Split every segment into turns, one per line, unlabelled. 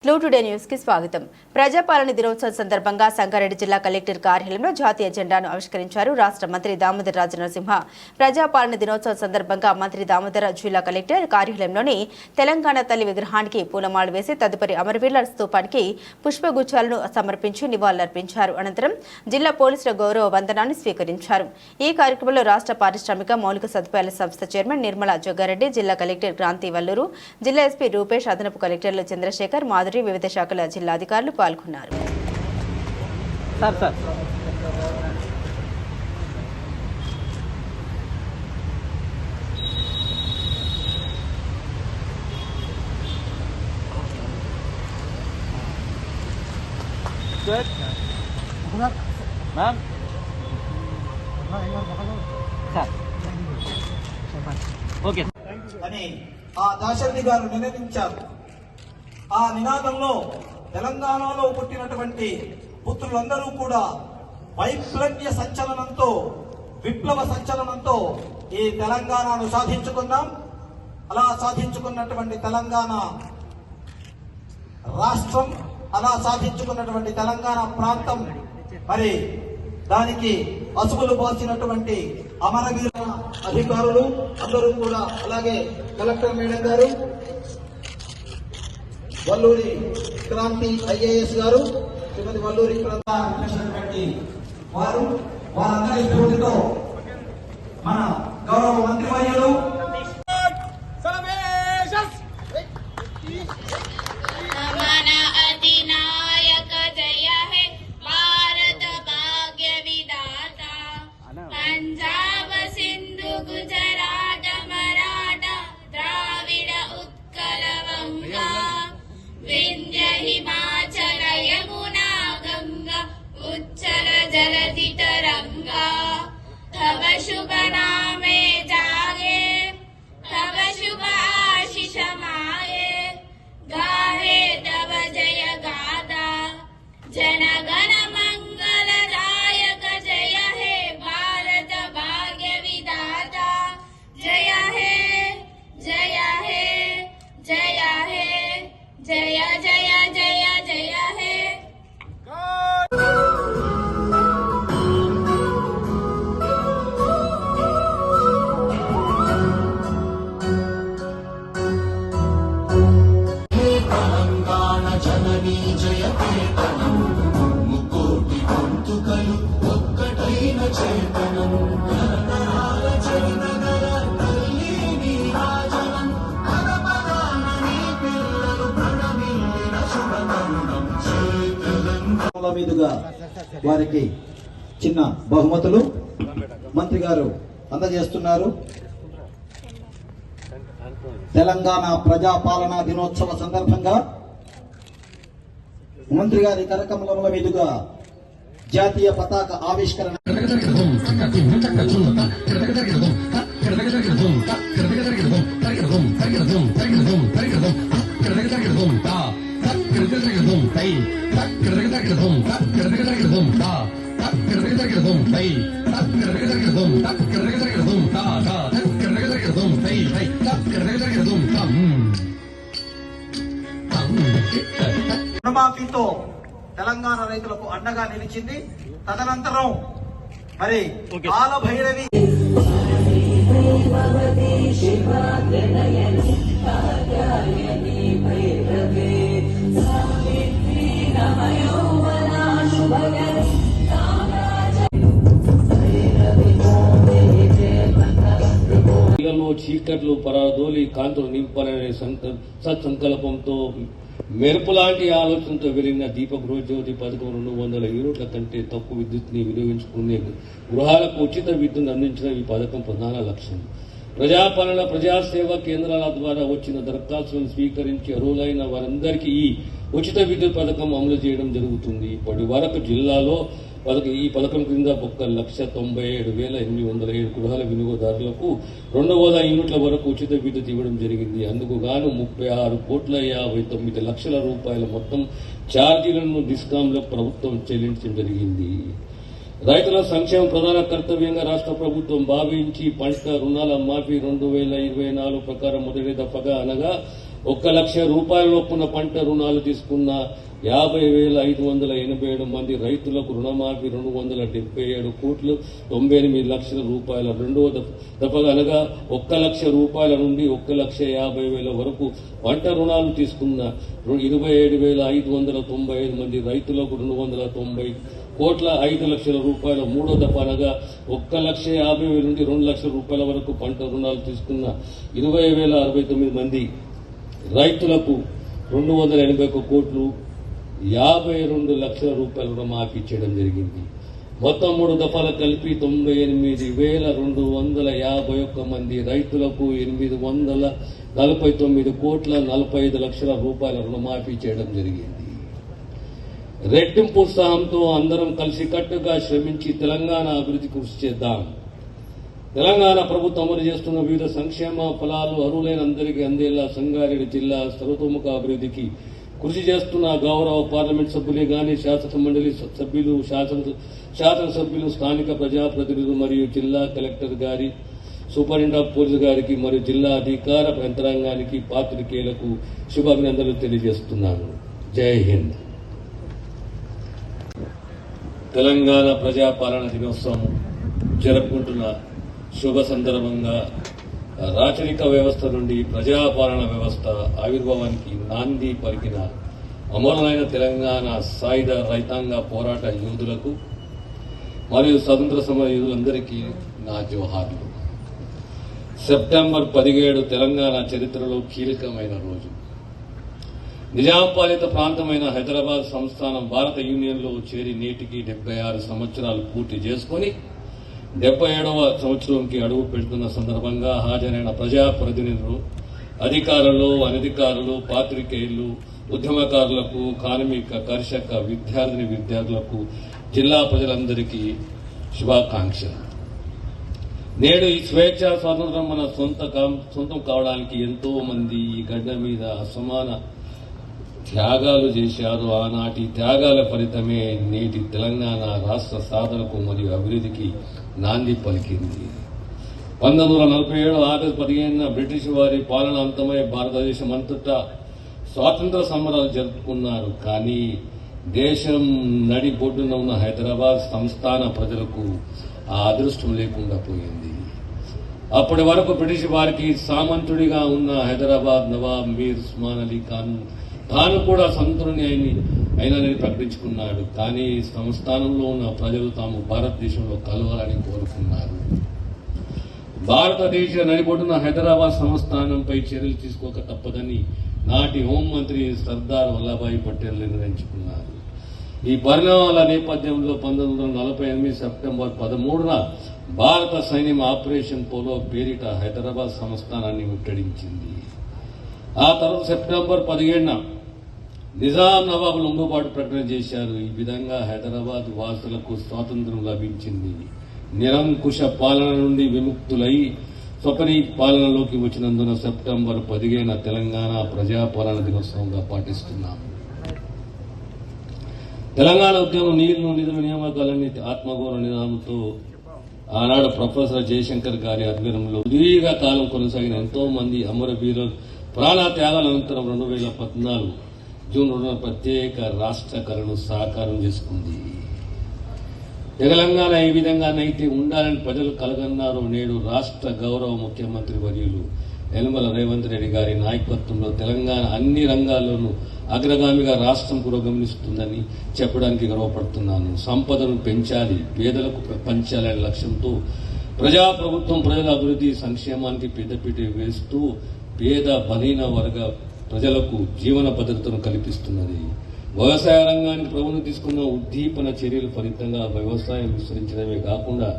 Today news కి స్వాగతం. ప్రజాపాలన దినోత్సవం సందర్భంగా సంగారెడ్డి జిల్లా కలెక్టర్ కార్యాలయంలో జాతీయ జెండాను ఆవిష్కరించారు రాష్ట్ర మంత్రి దామోదర్ రాజ నరసింహ. ప్రజాపాలన దినోత్సవం సందర్భంగా మంత్రి దామోదర్ జిల్లా కలెక్టర్ కార్యాలయంలోని తెలంగాణ తల్లి విగ్రహానికి పూలమాల వేసి తదుపరి అమరవీరుల స్తూపానికి పుష్పగుచ్చాలను సమర్పించి నివాళులర్పించారు. అనంతరం జిల్లా పోలీసుల గౌరవ వందనాన్ని స్వీకరించారు. ఈ కార్యక్రమంలో రాష్ట్ర పారిశ్రామిక మౌలిక సదుపాయాల సంస్థ చైర్మన్ నిర్మలా జగ్గారెడ్డి, జిల్లా కలెక్టర్ క్రాంతి వల్లూరు, జిల్లా ఎస్పీ రూపేష్, అదనపు కలెక్టర్లు చంద్రశేఖర్, వివిధ శాఖల జిల్లా అధికారులు పాల్గొన్నారు.
అని ఆ దాశరథి గారు నిర్ణయించారు. ఆ నినాదంలో తెలంగాణలో పుట్టినటువంటి పుత్రులందరూ కూడా వైప్లవ్య సంచలనంతో, విప్లవ సంచలనంతో ఈ తెలంగాణను సాధించుకున్నాం. అలా సాధించుకున్నటువంటి తెలంగాణ రాష్ట్రం, అలా సాధించుకున్నటువంటి తెలంగాణ ప్రాంతం, మరి దానికి అసువులు పోసినటువంటి అమరవీర అధికారులు అందరూ కూడా, అలాగే కలెక్టర్ మేడం గారు, వల్లూరి క్రాంతి ఐఏఎస్ గారు, శ్రీమతి వల్లూరి క్రాంతి వారు, వారందరి స్ఫూర్తితో మన గౌరవ మంత్రివర్యులు
पंजाब सिंधु गुजरात मराठा द्राविड उत्कल वंगा विंध्य हिमाचल यमुना गंगा उच्चल जलधि तरंगा तव शुभ नामे जागे तव शुभ आशीष माये गाहे तव जय गाथा जनगण मंगलदायक जय हे भारत भाग्य विधाता जय हे जय हे जय हे जय जय जय जय हे
తెలంగాణ జననీ జయకేతనం ముకోటి గొంతుకలు ఒక్కటైన చేతనం తరతరాల చరితగల తల్లి నీరాజనం పదపదాన నీ పిల్లలు ప్రణమిల్లిన శుభతరుణం
తెలంగాణ మీదుగా వారికి చిన్న బహుమతులు మంత్రి గారు అందజేస్తున్నారు. తెలంగాణ ప్రజాపాలనా దినోత్సవ సందర్భంగా మంత్రి గారి కరకమలముల మీదుగా జాతీయ పతాక ఆవిష్కరణ రుణమాఫీతో తెలంగాణ రైతులకు అండగా నిలిచింది. తదనంతరం మరి కాలభైరవి
చీకట్లు పరాదోలి కాంతులు నింపాలనే సత్సంకల్పంతో మెరుపు లాంటి ఆలోచనతో వెలిగిన దీప గృహజ్యోతి పథకం 200 యూనిట్ల కంటే తక్కువ విద్యుత్ని వినియోగించుకునే గృహాలకు ఉచిత విద్యుత్ అందించడం ఈ పథకం ప్రధాన లక్ష్యం. ప్రజాపాలన ప్రజాసేవ కేంద్రాల ద్వారా వచ్చిన దరఖాస్తులను స్వీకరించి అర్హులైన వారందరికీ ఈ ఉచిత విద్యుత్ పథకం అమలు చేయడం జరుగుతుంది. ఇప్పటి వరకు జిల్లాలో ఈ పథకం కింద 1,97,807 గృహాల వినియోగదారులకు 200 యూనిట్ల వరకు ఉచిత విద్యుత్ ఇవ్వడం జరిగింది. అందుకు గాను 36,59,00,000 రూపాయల మొత్తం ఛార్జీలను డిస్కాంలకు ప్రభుత్వం చెల్లించడం జరిగింది. రైతుల సంక్షేమం ప్రధాన కర్తవ్యంగా రాష్ట్ర ప్రభుత్వం భావించి పంట రుణాల మాఫీ 2024 ప్రకారం మొదటి దఫాగా అనగా 1,00,000 రూపాయల లోపున పంట రుణాలు తీసుకున్న 50,587 మంది రైతులకు రుణమాఫీ 277 కోట్లు 98 లక్షల రూపాయల రెండవ దఫగా అనగా 1,00,000 రూపాయల నుండి 1,50,000 వరకు పంట రుణాలు తీసుకున్న 27,595 మంది రైతులకు 290 కోట్ల 5 లక్షల రూపాయల మూడో దఫ అనగా 1,50,000 నుండి 2 లక్షల రూపాయల వరకు పంట రుణాలు తీసుకున్న 20,069 మంది రైతులకు 281 కోట్లు 52 లక్షల రూపాయల రుణమాఫీ చేయడం జరిగింది. మొత్తం 3 దఫాలు కలిపి 98,251 మంది రైతులకు 849 కోట్ల 45 లక్షల రూపాయల రుణమాఫీ చేయడం జరిగింది. రెట్టింపు ఉత్సాహంతో అందరం కలిసికట్టుగా శ్రమించి తెలంగాణ అభివృద్ధి కృషి చేద్దాం. తెలంగాణ ప్రభుత్వం అమలు చేస్తున్న వివిధ సంక్షేమ ఫలాలు అర్హులైన అందరికీ అందేలా సంగారెడ్డి జిల్లా సర్వతోముఖ అభివృద్ధికి కృషి చేస్తున్న గౌరవ పార్లమెంట్ సభ్యులే గాని శాసన మండలి సభ్యులు శాసనసభ్యులు స్థానిక ప్రజాప్రతినిధులు మరియు జిల్లా కలెక్టర్ గారి సూపరింటెండెంట్ ఆఫ్ పోలీస్ గారికి మరియు జిల్లా అధికార యంత్రాంగానికి పాత్రికేయులకు శుభాభినందనలు తెలియజేస్తున్నాను. జై హింద్. తెలంగాణ ప్రజాపాలన దినోత్సవం జరుపుకుంటున్న శుభ సందర్భంగా రాచరిక వ్యవస్థ నుండి ప్రజాపాలన వ్యవస్థ ఆవిర్భావానికి నాంది పలికిన అమరులైన తెలంగాణ సాయుధ రైతాంగ పోరాట యోధులకు మరియు స్వతంత్ర సమర యోధులందరికీ నా జోహార్లు. సెప్టెంబర్ 17 తెలంగాణ చరిత్రలో కీలకమైన రోజు. నిజాం పాలిత ప్రాంతమైన హైదరాబాద్ సంస్థానం భారత యూనియన్లో చేరి నేటికి 76 సంవత్సరాలు పూర్తి చేసుకుని 77వ సంవత్సరంకి అడుగు పెడుతున్న సందర్భంగా హాజరైన ప్రజాప్రతినిధులు, అధికారులు, అనధికారులు, పాత్రికేయులు, ఉద్యమకారులకు, కార్మిక, కర్షక, విద్యార్థులకు, జిల్లా ప్రజలందరికీ శుభాకాంక్షలు. నేడు ఈ స్వేచ్ఛ స్వాతంత్రం మన సొంతం కావడానికి ఎంతో మంది ఈ గడ్డ మీద అసమాన త్యాగాలు చేశారు. ఆనాటి త్యాగాల ఫలితమే నేటి తెలంగాణ రాష్ట్ర సాధనకు మరియు అభివృద్ధికి నాంది పలికింది. 1947 ఆగస్టు 15న బ్రిటిష్ వారి పాలన అంతమై భారతదేశం అంతటా స్వాతంత్ర సమరాలు జరుపుకున్నారు. కానీ దేశం నడిబొడ్డున ఉన్న హైదరాబాద్ సంస్థాన ప్రజలకు ఆ అదృష్టం లేకుండా పోయింది. అప్పటి వరకు బ్రిటిష్ వారికి సామంతుడిగా ఉన్న హైదరాబాద్ నవాబ్ మీర్ ఉస్మాన్ అలీ ఖాన్ తాను కూడా సంతుని అయినని ప్రకటించుకున్నాడు. కానీ సంస్థానంలో ఉన్న ప్రజలు తాము భారతదేశంలో కలవాలని కోరుకున్నారు. భారతదేశ నడిబొడ్డున హైదరాబాద్ సంస్థానంపై చర్యలు తీసుకోక తప్పదని నాటి హోంమంత్రి సర్దార్ వల్లభాయ్ పటేల్ నిర్ణయించుకున్నారు. ఈ పరిణామాల నేపథ్యంలో 1948 సెప్టెంబర్ 13న భారత సైన్యం ఆపరేషన్ పోలో పేరిట హైదరాబాద్ సంస్థానాన్ని ముట్టడించింది. ఆ తర్వాత సెప్టెంబర్ 17న నిజాం నవాబు లొంగుబాటు ప్రకటన చేశారు. ఈ విధంగా హైదరాబాద్ వాసులకు స్వాతంత్ర్యం లభించింది. నిరంకుశ పాలన నుండి విముక్తులై స్వపరి పాలనలోకి వచ్చినందున సెప్టెంబర్ 15న తెలంగాణ ప్రజాపాలన దినోత్సవంగా పాటిస్తున్నాము. తెలంగాణ ఉద్యమం నీళ్లు, నిధుల నియామకాలన్నీ ఆత్మగౌరవ నినాదంతో ఆనాడు ప్రొఫెసర్ జయశంకర్ గారి ఆధ్వర్యంలో దీర్ఘ కాలం కొనసాగిన ఎంతో మంది అమరవీరుల ప్రాణ త్యాగాల అనంతరం 2014 జూన్ 2న ప్రత్యేక రాష్ట్రీకరణను సాకారం చేసుకుంది. తెలంగాణ ఏ విధంగానైతే ఉండాలని ప్రజలు కలగన్నారో నేడు రాష్ట్ర గౌరవ ముఖ్యమంత్రి వర్యులు యనమల రేవంత్ రెడ్డి గారి నాయకత్వంలో తెలంగాణ అన్ని రంగాల్లోనూ అగ్రగామిగా రాష్ట్రం పురోగమిస్తుందని చెప్పడానికి గర్వపడుతున్నాను. సంపదను పెంచాలి, పేదలకు పంచాలనే లక్ష్యంతో ప్రజాప్రభుత్వం ప్రజల అభివృద్ధి సంక్షేమానికి పెద్దపీట వేస్తూ పేద బలహీన వర్గ ప్రజలకు జీవన భద్రతను కల్పిస్తున్నది. వ్యవసాయ రంగానికి ప్రభుత్వం తీసుకున్న ఉద్దీపన చర్యల ఫలితంగా వ్యవసాయం విస్తరించడమే కాకుండా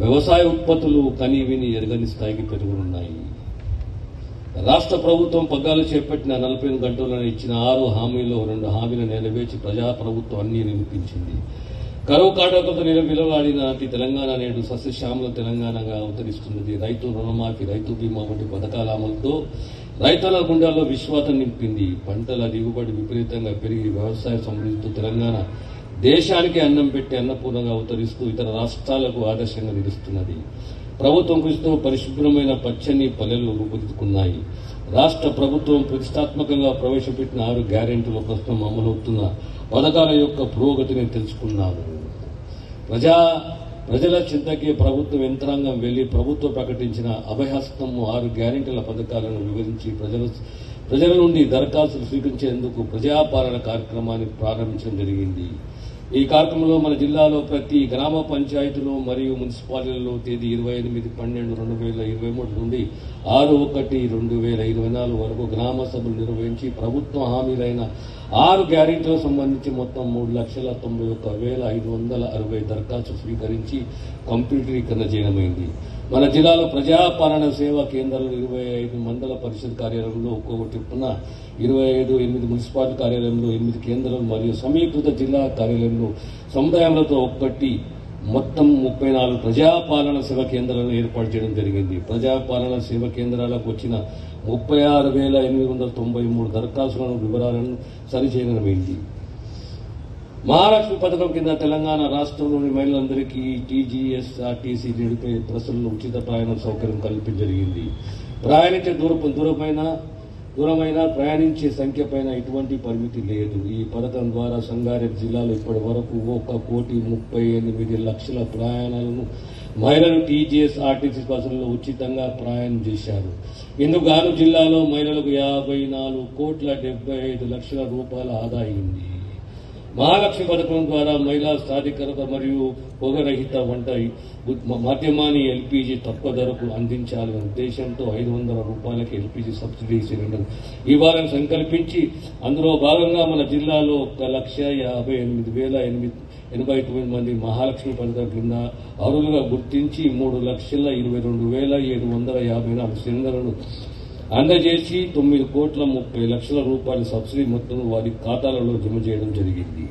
వ్యవసాయ ఉత్పత్తులు కనీవిని ఎరగని స్థాయికి పెరుగుతున్నాయి. రాష్ట్ర ప్రభుత్వం పగ్గాలు చేపట్టిన 48 గంటలను ఇచ్చిన 6 హామీల్లో 2 హామీలను నెరవేర్చి ప్రజాప్రభుత్వం అన్ని నిరూపించింది. కరువు కాటకలతో విలువలాడిన నాటి తెలంగాణ నేడు సస్యశ్యామల తెలంగాణగా అవతరిస్తున్నది. రైతు రుణమాఫీ, రైతు బీమా వంటి పథకాల అమలుతో రైతుల గుండెల్లో విశ్వాసం నింపింది. పంటల దిగుబడి విపరీతంగా పెరిగి వ్యవసాయ సమృద్ధితో తెలంగాణ దేశానికి అన్నం పెట్టి అన్నపూర్ణంగా అవతరిస్తూ ఇతర రాష్ట్రాలకు ఆదర్శంగా నిలుస్తున్నది. ప్రభుత్వం కృషితో పరిశుభ్రమైన పచ్చని పల్లెలు రూపుదిద్దుకున్నాయి. రాష్ట్ర ప్రభుత్వం ప్రతిష్టాత్మకంగా ప్రవేశపెట్టిన 6 గ్యారెంటీలు ప్రస్తుతం అమలవుతున్న పథకాల యొక్క పురోగతిని తెలుసుకున్నాము. ప్రజల చింతకి ప్రభుత్వ యంత్రాంగం వెళ్లి ప్రభుత్వం ప్రకటించిన అభయహస్తం 6 గ్యారెంటీల పథకాలను వివరించి ప్రజల నుండి దరఖాస్తులు స్వీకరించేందుకు ప్రజాపాలన కార్యక్రమాన్ని ప్రారంభించడం జరిగింది. ఈ కార్యక్రమంలో మన జిల్లాలో ప్రతి గ్రామ పంచాయతీలో మరియు మున్సిపాలిటీలలో తేదీ 28/12/2023 నుండి 6/1/2024 వరకు గ్రామ సభలు నిర్వహించి ప్రభుత్వ హామీలైన 6 గ్యారెంటీలకు సంబంధించి మొత్తం 3,91,560 దరఖాస్తులు స్వీకరించి కంప్యూటరీకరణ చేయడమైంది. మన జిల్లాలో ప్రజాపాలన సేవా కేంద్రాలు 25 మండల పరిషత్ కార్యాలయంలో ఒక్కొక్కటి చొప్పున 25, 8 మున్సిపాలిటీ కార్యాలయంలో 8 కేంద్రాలు మరియు సమీకృత జిల్లా కార్యాలయంలో సముదాయాలతో ఒక్కటి మొత్తం 34 ప్రజాపాలన సేవా కేంద్రాలను ఏర్పాటు చేయడం జరిగింది. ప్రజాపాలన సేవా కేంద్రాలకు వచ్చిన 36,893 దరఖాస్తులను వివరాలను సరిచేయడమైంది. మహాలక్ష్మి పథకం కింద తెలంగాణ రాష్ట్రంలోని మహిళలందరికీ TGSRTC నిడిపే బస్సుల్లో ఉచిత ప్రయాణ సౌకర్యం కల్పించడం జరిగింది. ప్రయాణించే దూరమైన ప్రయాణించే సంఖ్యపైన ఎటువంటి పరిమితి లేదు. ఈ పథకం ద్వారా సంగారెడ్డి జిల్లాలో ఇప్పటి వరకు 1,38,00,000 ప్రయాణాలను మహిళలు TGSRTC బస్సుల్లో ఉచితంగా ప్రయాణం చేశారు. ఇందుకు గాను జిల్లాలో మహిళలకు 54,75,00,000 రూపాయల ఆదా అయింది. మహాలక్ష్మి పథకం ద్వారా మహిళా సాధికారత మరియు పొగరహిత వంట మాధ్యమాన్ని LPG తక్కువ ధరకు అందించాలనే ఉద్దేశంతో 500 రూపాయలకి LPG సబ్సిడీ సిలిండర్ ఇవ్వాలని సంకల్పించి అందులో భాగంగా మన జిల్లాలో 1,58,089 మంది మహాలక్ష్మి పథకం కింద అర్హులుగా గుర్తించి 3,22,754 సిలిండర్లను అందజేసి 9,30,00,000 రూపాయల సబ్సిడీ మొత్తం వారి ఖాతాలలో జమ చేయడం జరిగింది.